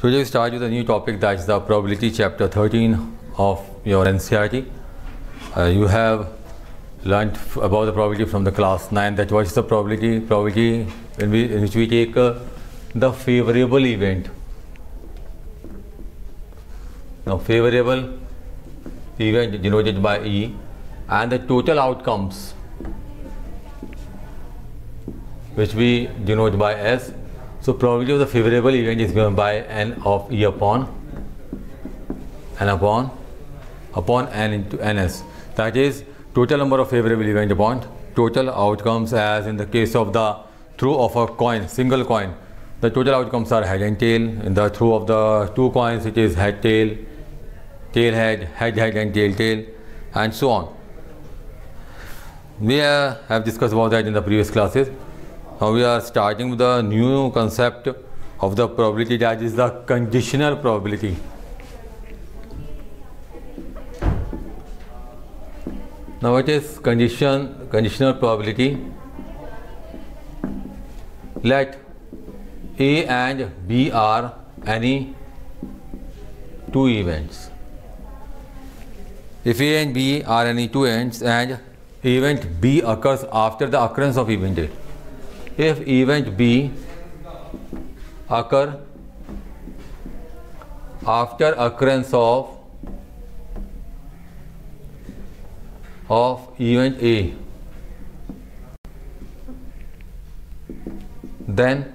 Today we start with a new topic, that is the probability chapter 13 of your NCERT. You have learnt about the probability from the class 9, that what is the probability in which we take the favorable event. Now favorable event denoted by E and the total outcomes which we denote by S. So probability of the favorable event is given by n of E upon n into ns. That is total number of favorable event upon total outcomes, as in the case of the throw of a coin, single coin. The total outcomes are head and tail. In the throw of the two coins, it is head tail, tail head, head head and tail tail, and so on. We have discussed about that in the previous classes. Now we are starting with the new concept of the probability, that is the conditional probability. Now what is conditional probability? Let A and B are any two events. If A and B are any two events and event B occurs after the occurrence of event A. If event B occur after occurrence of event A, then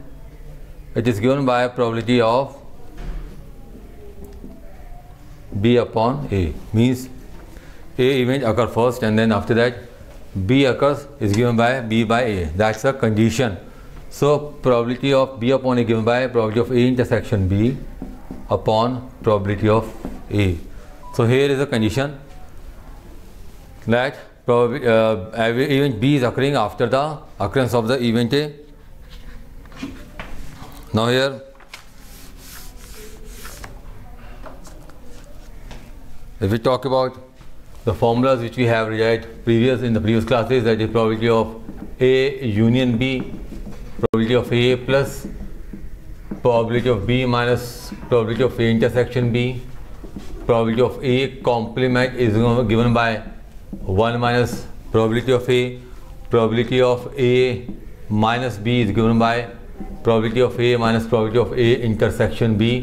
it is given by a probability of B upon A. Means A event occur first and then after that B occurs is given by B by A. That's a condition. So probability of B upon A given by probability of A intersection B upon probability of A. So here is a condition that event B is occurring after the occurrence of the event A. Now here if we talk about the formulas which we have read in the previous classes, that is probability of A union B, probability of A plus probability of B minus probability of A intersection B, probability of A complement is given by 1 minus probability of A, probability of A minus B is given by probability of A minus probability of A intersection B,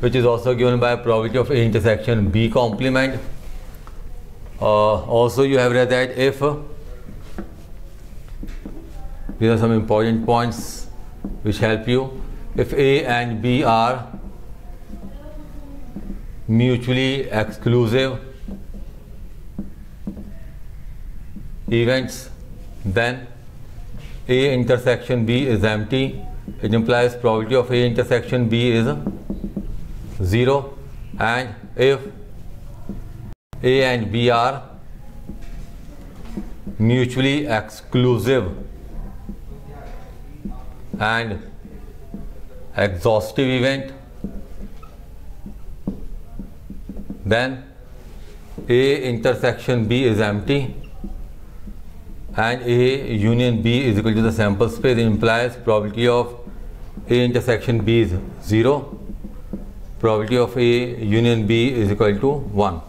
which is also given by probability of A intersection B complement. Also you have read that if these are some important points which help you. If A and B are mutually exclusive events, then A intersection B is empty. It implies probability of A intersection B is 0. And if A and B are mutually exclusive and exhaustive event, then A intersection B is empty and A union B is equal to the sample space. It implies probability of A intersection B is 0, probability of A union B is equal to 1.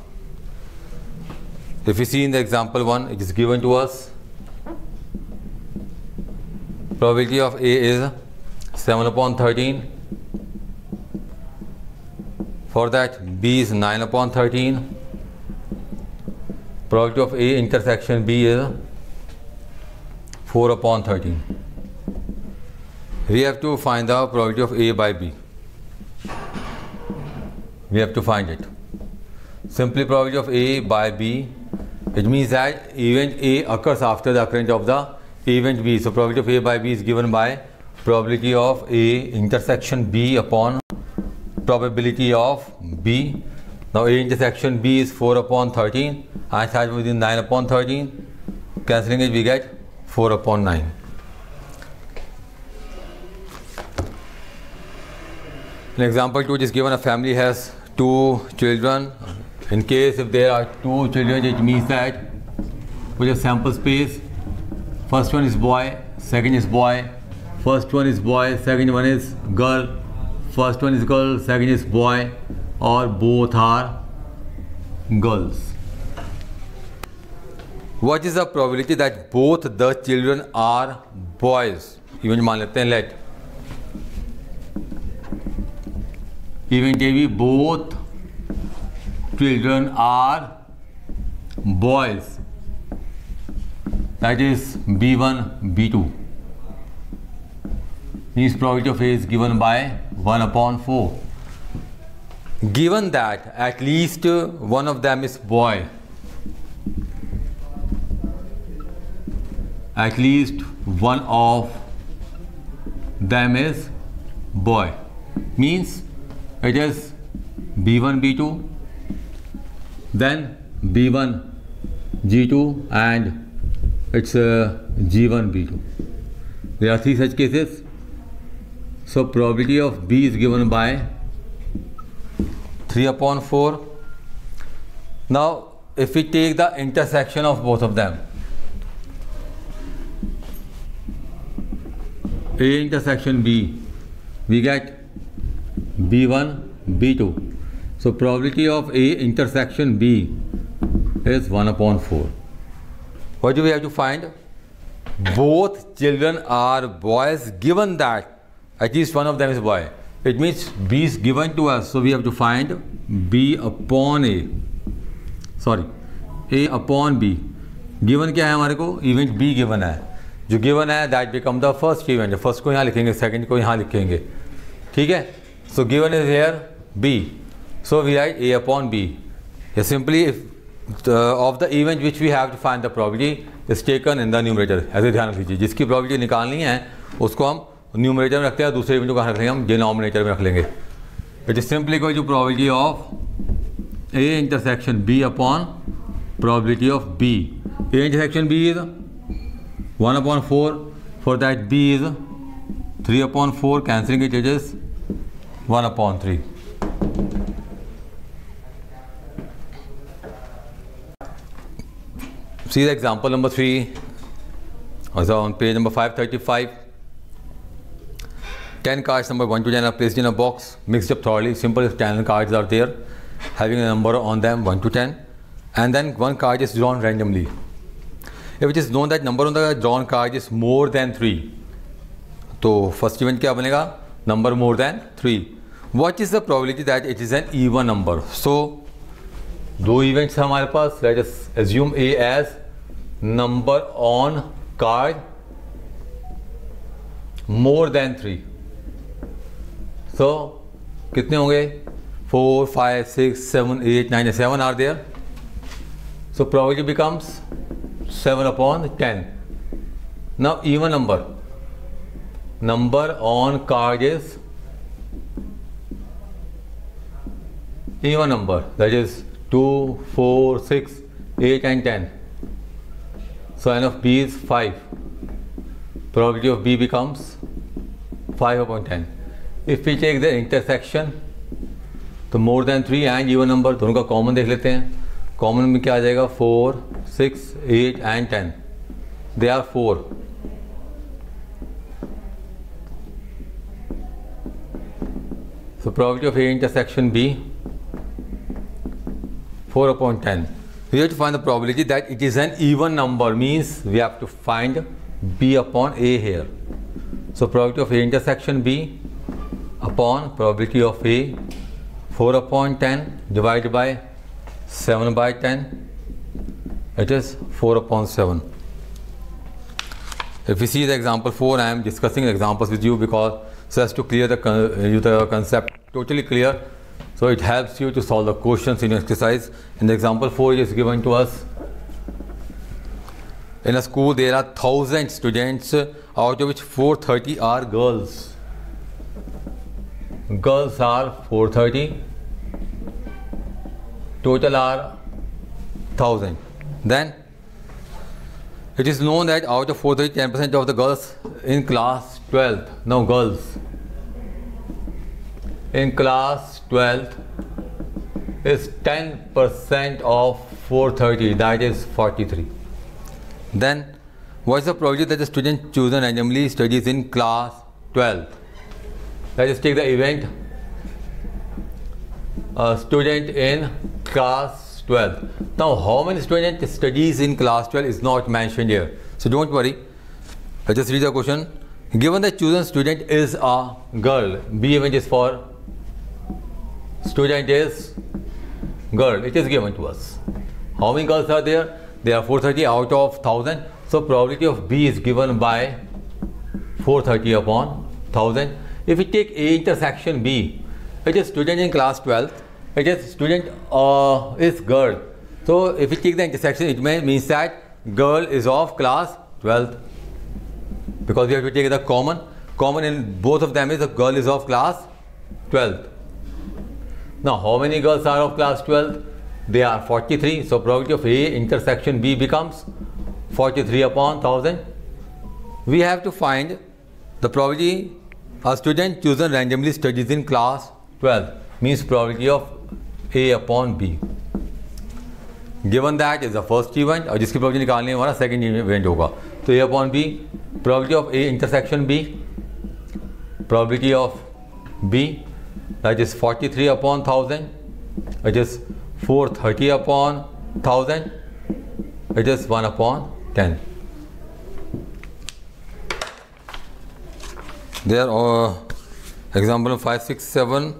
If we see in the example 1, it is given to us probability of A is 7 upon 13. For that B is 9 upon 13. Probability of A intersection B is 4 upon 13. We have to find the probability of A by B. We have to find it. Simply probability of A by B, it means that event A occurs after the occurrence of the event B. So probability of A by B is given by probability of A intersection B upon probability of B. Now A intersection B is 4 upon 13 and that within 9 upon 13. Cancelling it, we get 4 upon 9. In example 2, it is given a family has 2 children. In case if there are 2 children, it means that with a sample space, first one is boy, second is boy, first one is boy, second one is girl, first one is girl, second is boy, or both are girls. What is the probability that both the children are boys? Event मान लेते हैं, let event A भी both children are boys, that is B1 B2, means probability of A is given by 1/4. Given that at least one of them is boy, at least one of them is boy, means it is B1 B2, then B1 G2, and it's G1 B2. There are three such cases. So probability of B is given by 3/4. Now if we take the intersection of both of them, A intersection B, we get B1 B2. So probability of A intersection B is 1/4. What do we have to find? Both children are boys, given that at least one of them is boy. It means B is given to us, so we have to find B upon A. Sorry, A upon B. Given क्या है हमारे को? Event B given है. जो given है that become the first event. First को यहाँ लिखेंगे, second को यहाँ लिखेंगे. ठीक है? So given is here B. So we write A upon B. Here simply if of the event which we have to find the probability is taken in the numerator. ऐसे ध्यान रख लीजिए, जिसकी probability निकालनी है उसको हम न्यूमरेटर में रखते हैं, दूसरे इवेंट को कहाँ रख लेंगे, हम डिनोमिनेटर में रख लेंगे. It is simply equal to probability of A intersection B upon probability of B. A intersection B is 1/4, for that B is 3/4, cancelling it is 1/3. See the example number 3, also on page number 535. 10 cards number 1 to 10 are placed in a box, mixed up thoroughly. Simple if 10 cards are there, having a number on them 1 to 10, and then one card is drawn randomly. If it is known that number on the drawn card is more than 3, तो first event क्या बनेगा? Number more than 3. What is the probability that it is an even number? So दो events हैं हमारे पास. Let us assume A as number on card more than 3. So कितने होंगे? 4, 5, 6, 7, 8, 9, 7 are there. So probability becomes 7/10. Now even number on card is even number, that is 2, 4, 6, 8 and 10. So n of B is 5. Probability of B becomes 5/10. If we take the intersection, तो more than 3 and even number दोनों का common देख लेते हैं. Common में क्या आ जाएगा? 4, 6, 8 and 10. They are 4. So probability of A intersection B 4/10. We have to find the probability that it is an even number, means we have to find B upon A here. So probability of A intersection B upon probability of A 4/10 divided by 7/10, it is 4/7. If we see the example 4, I am discussing examples with you because so as to clear the concept totally clear, so it helps you to solve the questions in your exercise. In the example 4, it is given to us in a school there are 1000 students, out of which 430 are girls. Girls are 430, total are 1000. Then it is known that out of 430, 10% of the girls in class 12th. Now girls in class 12th is 10% of 430, that is 43. Then what is the probability that the student chosen randomly studies in class 12th? Let us take the event student in class 12. Now how many students studies in class 12 is not mentioned here, so don't worry. Let's just read the question. Given the chosen student is a girl, B event is for student is girl, it is given to us. How many girls are there? There are 430 out of 1000, so probability of B is given by 430 upon 1000. If we take A intersection B, it is student in class 12, it is student is girl. So if we take the intersection, it means that girl is of class 12, because we have to take the common in both of them is the girl is of class 12. Now how many girls are of class 12? They are 43, so probability of A intersection B becomes 43 upon 1000. We have to find the probability a student chosen randomly studies in class 12, means probability of A upon B. Given that is the first event और जिसकी probability निकालनी है हमारा second event होगा, तो A upon B, probability of A intersection B, probability of B, that is 43 upon 1000, it is 430 upon 1000, it is 1 upon 10. There are example 5, 6, 7.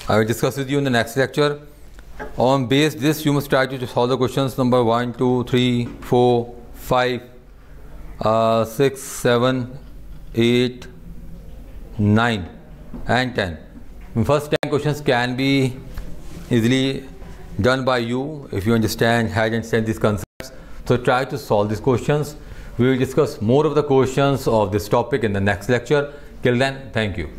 I will discuss with you in the next lecture. On base this, you must try to solve the questions number 1, 2, 3, 4, 5, 6, 7, 8, 9 and 10. First 10 questions can be easily done by you if you understand, had understand these concepts. So try to solve these questions. We will discuss more of the questions of this topic in the next lecture. Till then, thank you.